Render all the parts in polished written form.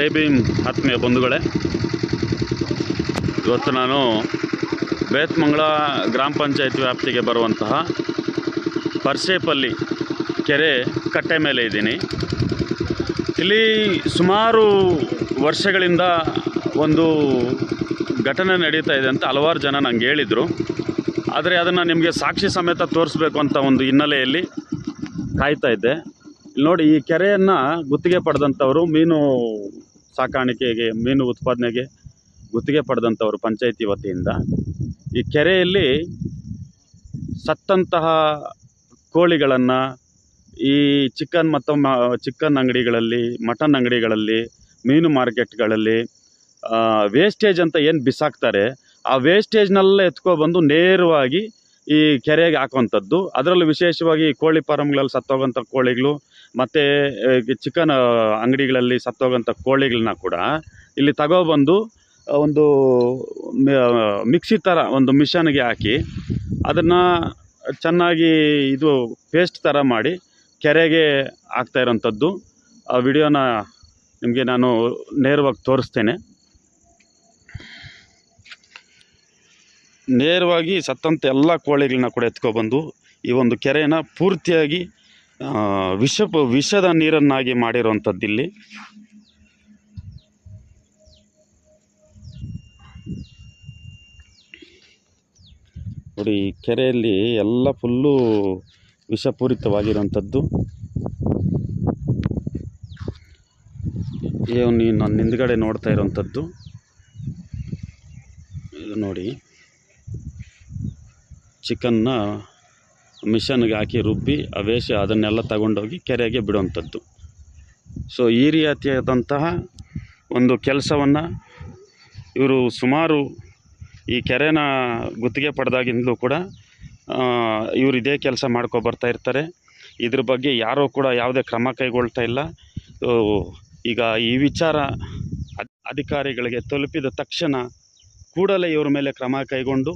ಜೈ ಭೀಮ್ ಆತ್ಮೀಯ ಬಂಧುಗಳೇ, ಇವತ್ತು ನಾನು ಬೇತ್ಮಂಗಲ ಗ್ರಾಮ ಪಂಚಾಯತ್ ವ್ಯಾಪ್ತಿಗೆ ಬರುವಂತಹ ಪರ್ಸೇಪಲ್ಲಿ ಕೆರೆ ಕಟ್ಟೆ ಮೇಲೆ ಇದ್ದೀನಿ. ಇಲ್ಲಿ ಸುಮಾರು ವರ್ಷಗಳಿಂದ ಒಂದು ಘಟನೆ ನಡೀತಾ ಇದೆ ಅಂತ ಹಲವಾರು ಜನ ನಂಗೆ ಹೇಳಿದರು. ಆದರೆ ಅದನ್ನು ನಿಮಗೆ ಸಾಕ್ಷಿ ಸಮೇತ ತೋರಿಸ್ಬೇಕು ಅಂತ ಒಂದು ಹಿನ್ನೆಲೆಯಲ್ಲಿ ಕಾಯ್ತಾ ಇದ್ದೆ. ಇಲ್ಲಿ ನೋಡಿ, ಈ ಕೆರೆಯನ್ನು ಗುತ್ತಿಗೆ ಪಡೆದಂಥವರು, ಮೀನು ಸಾಕಾಣಿಕೆಗೆ, ಮೀನು ಉತ್ಪಾದನೆಗೆ ಗುತ್ತಿಗೆ ಪಡೆದಂಥವರು ಪಂಚಾಯಿತಿ ವತಿಯಿಂದ. ಈ ಕೆರೆಯಲ್ಲಿ ಸತ್ತಂತಹ ಕೋಳಿಗಳನ್ನು ಈ ಚಿಕನ್ ಮತ್ತು ಚಿಕನ್ ಅಂಗಡಿಗಳಲ್ಲಿ, ಮಟನ್ ಅಂಗಡಿಗಳಲ್ಲಿ, ಮೀನು ಮಾರ್ಕೆಟ್ಗಳಲ್ಲಿ ವೇಸ್ಟೇಜ್ ಅಂತ ಏನು ಬಿಸಾಕ್ತಾರೆ, ಆ ವೇಸ್ಟೇಜ್ನೆಲ್ಲ ಎತ್ಕೊಬಂದು ನೇರವಾಗಿ ಈ ಕೆರೆಗೆ ಹಾಕುವಂಥದ್ದು. ಅದರಲ್ಲೂ ವಿಶೇಷವಾಗಿ ಕೋಳಿ ಫಾರಮ್ಗಳಲ್ಲಿ ಸತ್ತೋಗೋಂಥ ಕೋಳಿಗಳು ಮತ್ತು ಚಿಕನ್ ಅಂಗಡಿಗಳಲ್ಲಿ ಸತ್ತೋಗೋಂಥ ಕೋಳಿಗಳನ್ನ ಕೂಡ ಇಲ್ಲಿ ತಗೊಬಂದು ಒಂದು ಮಿಕ್ಸಿ ಥರ ಒಂದು ಮಿಷನ್ಗೆ ಹಾಕಿ ಅದನ್ನು ಚೆನ್ನಾಗಿ ಇದು ಪೇಸ್ಟ್ ಥರ ಮಾಡಿ ಕೆರೆಗೆ ಹಾಕ್ತಾ ಇರೋಂಥದ್ದು. ಆ ವಿಡಿಯೋನ ನಿಮಗೆ ನಾನು ನೇರವಾಗಿ ತೋರಿಸ್ತೇನೆ. ನೇರವಾಗಿ ಸತ್ತಂಥ ಎಲ್ಲ ಕೋಳಿಗಳನ್ನ ಕೂಡ ಎತ್ಕೊಬಂದು ಈ ಒಂದು ಕೆರೆಯನ್ನು ಪೂರ್ತಿಯಾಗಿ ವಿಷದ ನೀರನ್ನಾಗಿ ಮಾಡಿರುವಂಥದ್ದು. ಇಲ್ಲಿ ನೋಡಿ, ಈ ಕೆರೆಯಲ್ಲಿ ಎಲ್ಲ ಫುಲ್ಲು ವಿಷಪೂರಿತವಾಗಿರುವಂಥದ್ದು. ನೀವು ನನ್ನ ಹಿಂದ್ಗಡೆ ನೋಡ್ತಾ ಇರೋವಂಥದ್ದು ಇದು ನೋಡಿ, ಚಿಕನ್ನ ಮಿಷನ್ಗೆ ಹಾಕಿ ರುಬ್ಬಿ ಆ ವೇಷ ಅದನ್ನೆಲ್ಲ ತಗೊಂಡೋಗಿ ಕೆರೆಗೆ ಬಿಡುವಂಥದ್ದು. ಸೊ ಈ ರೀತಿಯಾದಂತಹ ಒಂದು ಕೆಲಸವನ್ನು ಇವರು ಸುಮಾರು ಈ ಕೆರೆನ ಗುತ್ತಿಗೆ ಪಡೆದಾಗಿಂದಲೂ ಕೂಡ ಇವರು ಇದೇ ಕೆಲಸ ಮಾಡ್ಕೊಬರ್ತಾ ಇರ್ತಾರೆ. ಇದ್ರ ಬಗ್ಗೆ ಯಾರೂ ಕೂಡ ಯಾವುದೇ ಕ್ರಮ ಕೈಗೊಳ್ತಾ ಇಲ್ಲ. ಈಗ ಈ ವಿಚಾರ ಅಧಿಕಾರಿಗಳಿಗೆ ತಲುಪಿದ ತಕ್ಷಣ ಕೂಡಲೇ ಇವ್ರ ಮೇಲೆ ಕ್ರಮ ಕೈಗೊಂಡು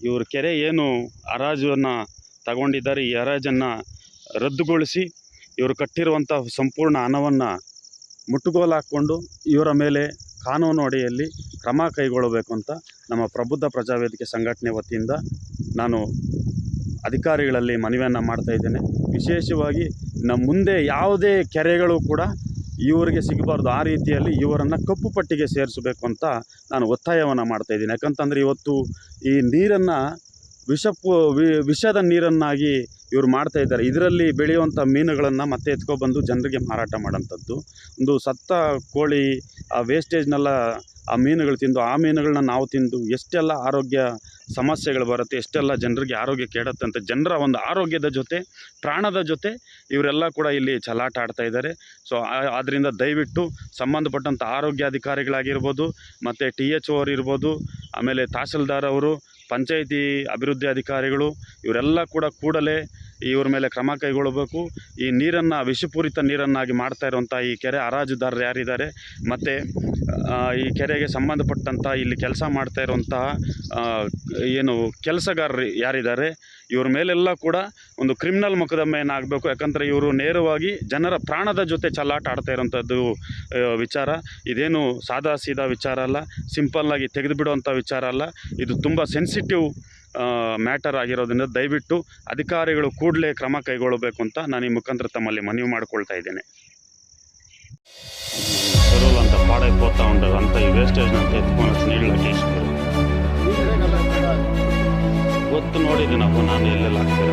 ಇವ್ರ ಕೆರೆ ಏನು ಹರಾಜನ್ನು ತಗೊಂಡಿದ್ದಾರೆ, ಈ ಹರಾಜನ್ನು ರದ್ದುಗೊಳಿಸಿ ಇವರು ಕಟ್ಟಿರುವಂಥ ಸಂಪೂರ್ಣ ಹಣವನ್ನು ಮುಟ್ಟುಗೋಲು ಹಾಕ್ಕೊಂಡು ಇವರ ಮೇಲೆ ಕಾನೂನು ಅಡಿಯಲ್ಲಿ ಕ್ರಮ ಕೈಗೊಳ್ಳಬೇಕು ಅಂತ ನಮ್ಮ ಪ್ರಬುದ್ಧ ಪ್ರಜಾವೇದಿಕೆ ಸಂಘಟನೆ ವತಿಯಿಂದ ನಾನು ಅಧಿಕಾರಿಗಳಲ್ಲಿ ಮನವಿಯನ್ನು ಮಾಡ್ತಾಯಿದ್ದೇನೆ. ವಿಶೇಷವಾಗಿ ನಮ್ಮ ಮುಂದೆ ಯಾವುದೇ ಕೆರೆಗಳು ಕೂಡ ಇವರಿಗೆ ಸಿಗಬಾರ್ದು, ಆ ರೀತಿಯಲ್ಲಿ ಇವರನ್ನು ಕಪ್ಪು ಪಟ್ಟಿಗೆ ಸೇರಿಸಬೇಕು ಅಂತ ನಾನು ಒತ್ತಾಯವನ್ನು ಮಾಡ್ತಾಯಿದ್ದೀನಿ. ಯಾಕಂತಂದರೆ ಇವತ್ತು ಈ ನೀರನ್ನು ವಿಷದ ನೀರನ್ನಾಗಿ ಇವರು ಮಾಡ್ತಾಯಿದ್ದಾರೆ. ಇದರಲ್ಲಿ ಬೆಳೆಯುವಂಥ ಮೀನುಗಳನ್ನು ಮತ್ತೆ ಎತ್ಕೊಬಂದು ಜನರಿಗೆ ಮಾರಾಟ ಮಾಡೋಂಥದ್ದು. ಒಂದು ಸತ್ತ ಕೋಳಿ ಆ ವೇಸ್ಟೇಜ್ನೆಲ್ಲ ಆ ಮೀನುಗಳು ತಿಂದು, ಆ ಮೀನುಗಳನ್ನ ನಾವು ತಿಂದು ಎಷ್ಟೆಲ್ಲ ಆರೋಗ್ಯ ಸಮಸ್ಯೆಗಳು ಬರುತ್ತೆ, ಎಷ್ಟೆಲ್ಲ ಜನರಿಗೆ ಆರೋಗ್ಯ ಕೆಡುತ್ತೆ ಅಂತ ಜನರ ಒಂದು ಆರೋಗ್ಯದ ಜೊತೆ, ಪ್ರಾಣದ ಜೊತೆ ಇವರೆಲ್ಲ ಕೂಡ ಇಲ್ಲಿ ಚಲಾಟ ಆಡ್ತಾ ಇದ್ದಾರೆ. ಸೊ ಆದ್ದರಿಂದ ದಯವಿಟ್ಟು ಸಂಬಂಧಪಟ್ಟಂಥ ಆರೋಗ್ಯಾಧಿಕಾರಿಗಳಾಗಿರ್ಬೋದು, ಮತ್ತು THO ಅವರು ಇರ್ಬೋದು, ಆಮೇಲೆ ತಹಸೀಲ್ದಾರ್ ಅವರು, ಪಂಚಾಯಿತಿ ಅಭಿವೃದ್ಧಿ ಅಧಿಕಾರಿಗಳು, ಇವರೆಲ್ಲ ಕೂಡ ಕೂಡಲೇ ಇವ್ರ ಮೇಲೆ ಕ್ರಮ ಕೈಗೊಳ್ಳಬೇಕು. ಈ ನೀರನ್ನು ವಿಷಪೂರಿತ ನೀರನ್ನಾಗಿ ಮಾಡ್ತಾ ಇರುವಂಥ ಈ ಕೆರೆ ಹರಾಜುದಾರರು ಯಾರಿದ್ದಾರೆ, ಮತ್ತು ಈ ಕೆರೆಗೆ ಸಂಬಂಧಪಟ್ಟಂಥ ಇಲ್ಲಿ ಕೆಲಸ ಮಾಡ್ತಾ ಇರುವಂತಹ ಏನು ಕೆಲಸಗಾರರು ಯಾರಿದ್ದಾರೆ, ಇವ್ರ ಮೇಲೆಲ್ಲ ಕೂಡ ಒಂದು ಕ್ರಿಮಿನಲ್ ಮೊಕದ್ದಮೆಯನ್ನು ಆಗಬೇಕು. ಯಾಕಂದರೆ ಇವರು ನೇರವಾಗಿ ಜನರ ಪ್ರಾಣದ ಜೊತೆ ಚಲ್ಲಾಟ ಆಡ್ತಾ ಇರೋಂಥದ್ದು ವಿಚಾರ. ಇದೇನು ಸಾದಾ ಸೀದಾ ವಿಚಾರ ಅಲ್ಲ, ಸಿಂಪಲ್ಲಾಗಿ ತೆಗೆದು ಬಿಡುವಂಥ ವಿಚಾರ ಅಲ್ಲ. ಇದು ತುಂಬ ಸೆನ್ಸಿಟಿವ್ ಮ್ಯಾಟರ್ ಆಗಿರೋದ್ರಿಂದ ದಯವಿಟ್ಟು ಅಧಿಕಾರಿಗಳು ಕೂಡಲೇ ಕ್ರಮ ಕೈಗೊಳ್ಳಬೇಕು ಅಂತ ನಾನು ಈ ಮುಖಾಂತರ ತಮ್ಮಲ್ಲಿ ಮನವಿ ಮಾಡಿಕೊಳ್ತಾ ಇದ್ದೇನೆ. ಸರೋಲ್ ಅಂತ ಪಾಡೈపోతా ఉండదు అంత ఈ వేస్టేజ్ అంతా ఎత్తుకొని వచ్చి నీళ్ళు తీసుకుని ಗೊತ್ತು ನೋಡಿದ್ದೀನಪ್ಪ ನಾನು ಎಲ್ಲೆಲ್ಲ ಹಾಕ್ತೀರ.